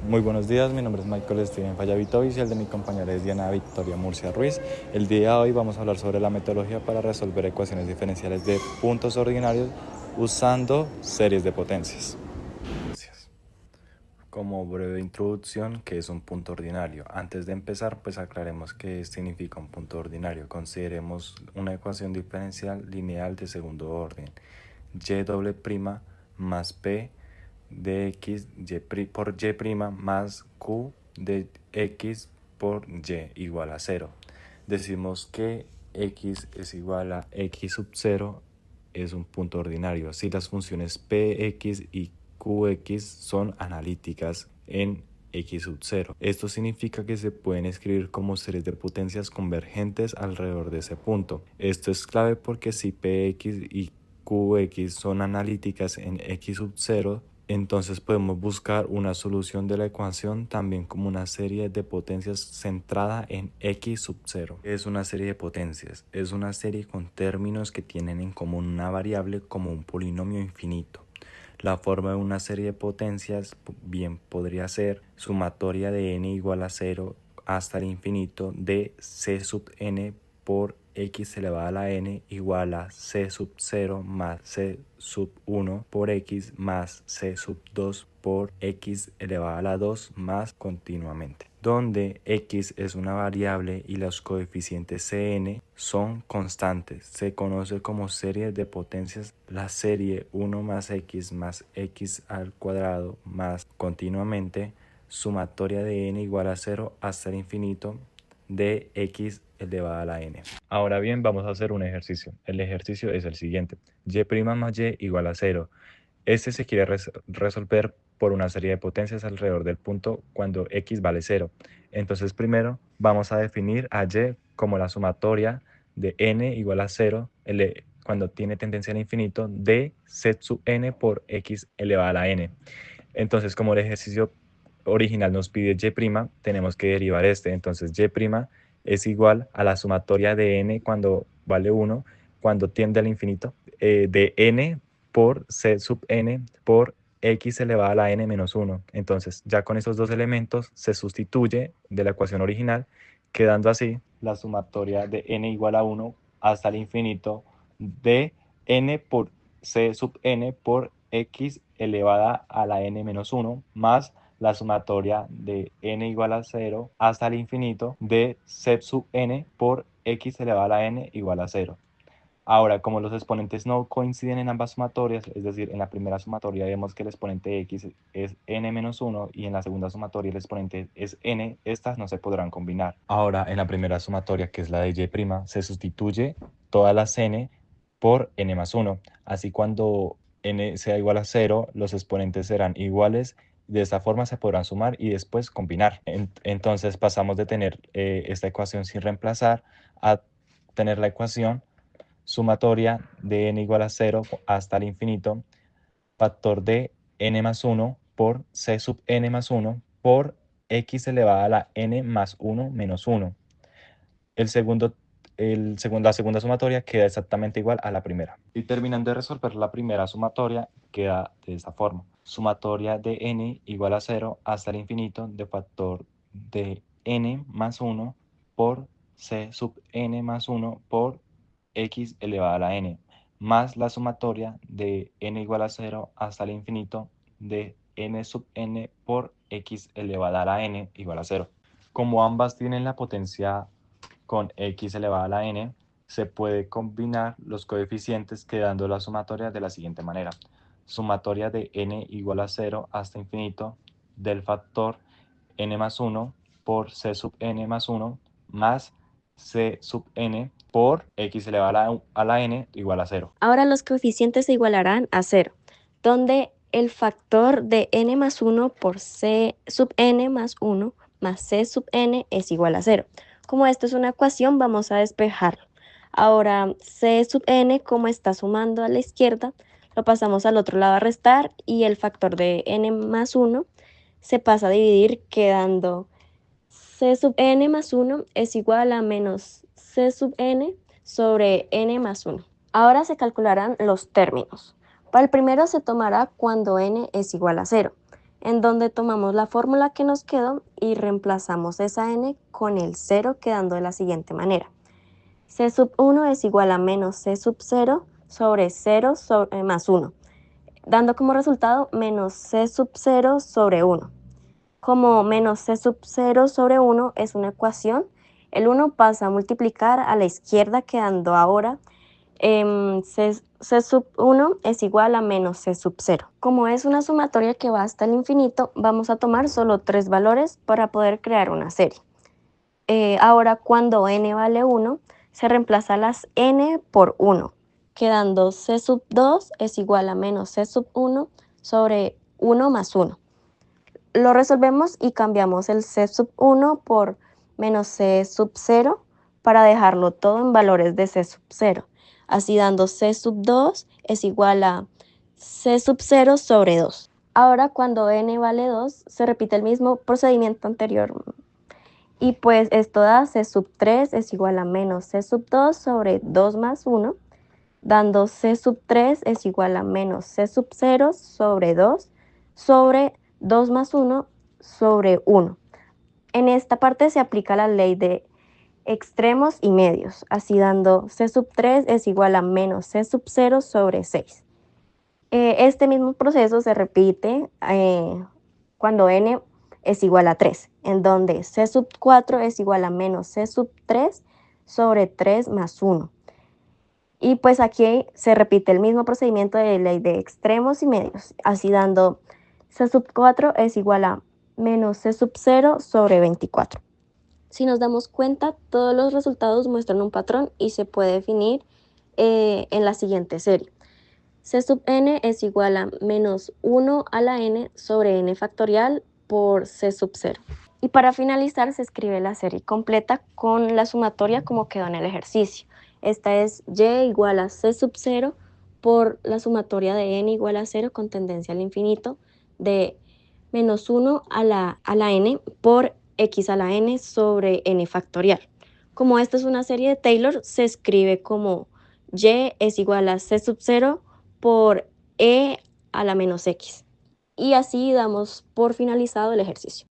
Muy buenos días, mi nombre es Michael Steven Fallavitovic y el de mi compañera es Diana Victoria Murcia Ruiz. El día de hoy vamos a hablar sobre la metodología para resolver ecuaciones diferenciales de puntos ordinarios usando series de potencias. Como breve introducción, ¿qué es un punto ordinario? Antes de empezar, pues aclaremos qué significa un punto ordinario. Consideremos una ecuación diferencial lineal de segundo orden. Y doble prima más P de x por y' más q de x por y igual a 0. Decimos que x es igual a x sub 0 es un punto ordinario si las funciones px y qx son analíticas en x sub 0. Esto significa que se pueden escribir como series de potencias convergentes alrededor de ese punto. Esto es clave porque si px y qx son analíticas en x sub 0, entonces podemos buscar una solución de la ecuación también como una serie de potencias centrada en x sub 0. Es una serie de potencias, es una serie con términos que tienen en común una variable como un polinomio infinito. La forma de una serie de potencias bien podría ser sumatoria de n igual a 0 hasta el infinito de c sub n por x elevado a la n igual a c sub 0 más c sub 1 por x más c sub 2 por x elevado a la 2 más continuamente, donde x es una variable y los coeficientes cn son constantes. Se conoce como serie de potencias la serie 1 más x al cuadrado más continuamente sumatoria de n igual a 0 hasta el infinito de x elevado a la n. Ahora bien, vamos a hacer un ejercicio. El ejercicio es el siguiente. Y' más y igual a 0. Este se quiere resolver por una serie de potencias alrededor del punto cuando x vale 0. Entonces primero vamos a definir a y como la sumatoria de n igual a 0 cuando tiene tendencia al infinito de z sub n por x elevado a la n. Entonces como el ejercicio original nos pide y', tenemos que derivar este. Entonces y' es igual a la sumatoria de n cuando vale 1, cuando tiende al infinito, de n por c sub n por x elevado a la n menos 1. Entonces, ya con esos dos elementos se sustituye de la ecuación original, quedando así la sumatoria de n igual a 1 hasta el infinito de n por c sub n por x elevada a la n menos 1 más la sumatoria de n igual a 0 hasta el infinito de c sub n por x elevado a la n igual a 0. Ahora, como los exponentes no coinciden en ambas sumatorias, es decir, en la primera sumatoria vemos que el exponente de x es n-1 y en la segunda sumatoria el exponente es n, estas no se podrán combinar. Ahora, en la primera sumatoria, que es la de y', se sustituye todas las n por n más 1. Así cuando n sea igual a 0, los exponentes serán iguales. De esta forma se podrán sumar y después combinar. Entonces pasamos de tener esta ecuación sin reemplazar a tener la ecuación sumatoria de n igual a 0 hasta el infinito, factor de n más 1 por c sub n más 1 por x elevada a la n más 1 menos 1. La segunda sumatoria queda exactamente igual a la primera. Y terminando de resolver la primera sumatoria, queda de esta forma. Sumatoria de n igual a 0 hasta el infinito de factor de n más 1 por c sub n más 1 por x elevado a la n, más la sumatoria de n igual a 0 hasta el infinito de n sub n por x elevada a la n igual a 0. Como ambas tienen la potencia con x elevado a la n, se puede combinar los coeficientes quedando la sumatoria de la siguiente manera. Sumatoria de n igual a 0 hasta infinito del factor n más 1 por c sub n más 1 más c sub n por x elevado a la n igual a 0. Ahora los coeficientes se igualarán a 0, donde el factor de n más 1 por c sub n más 1 más c sub n es igual a 0. Como esto es una ecuación, vamos a despejarlo. Ahora, c sub n, como está sumando a la izquierda, lo pasamos al otro lado a restar y el factor de n más 1 se pasa a dividir, quedando c sub n más 1 es igual a menos c sub n sobre n más 1. Ahora se calcularán los términos. Para el primero se tomará cuando n es igual a 0. en donde tomamos la fórmula que nos quedó y reemplazamos esa n con el 0, quedando de la siguiente manera. C sub 1 es igual a menos C sub 0 sobre 0 más 1, dando como resultado menos C sub 0 sobre 1. Como menos C sub 0 sobre 1 es una ecuación, el 1 pasa a multiplicar a la izquierda, quedando ahora C sub 1 es igual a menos C sub 0. Como es una sumatoria que va hasta el infinito, vamos a tomar solo 3 valores para poder crear una serie. Ahora, cuando n vale 1, se reemplaza las n por 1, quedando C sub 2 es igual a menos C sub 1 sobre 1 más 1. Lo resolvemos y cambiamos el C sub 1 por menos C sub 0 para dejarlo todo en valores de C sub 0. Así dando C sub 2 es igual a C sub 0 sobre 2. Ahora, cuando n vale 2, se repite el mismo procedimiento anterior. Y pues esto da C sub 3 es igual a menos C sub 2 sobre 2 más 1, dando C sub 3 es igual a menos C sub 0 sobre 2 sobre 2 más 1 sobre 1. En esta parte se aplica la ley de extremos y medios, así dando C sub 3 es igual a menos C sub 0 sobre 6. Este mismo proceso se repite cuando n es igual a 3, en donde C sub 4 es igual a menos C sub 3 sobre 3 más 1. Y pues aquí se repite el mismo procedimiento de ley de extremos y medios, así dando C sub 4 es igual a menos C sub 0 sobre 24. Si nos damos cuenta, todos los resultados muestran un patrón y se puede definir en la siguiente serie. C sub n es igual a menos 1 a la n sobre n factorial por C sub 0. Y para finalizar se escribe la serie completa con la sumatoria como quedó en el ejercicio. Esta es y igual a C sub 0 por la sumatoria de n igual a 0 con tendencia al infinito de menos 1 a la n por x a la n sobre n factorial. Como esta es una serie de Taylor, se escribe como y es igual a C sub 0 por e a la menos x. Y así damos por finalizado el ejercicio.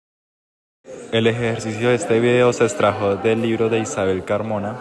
El ejercicio de este video se extrajo del libro de Isabel Carmona.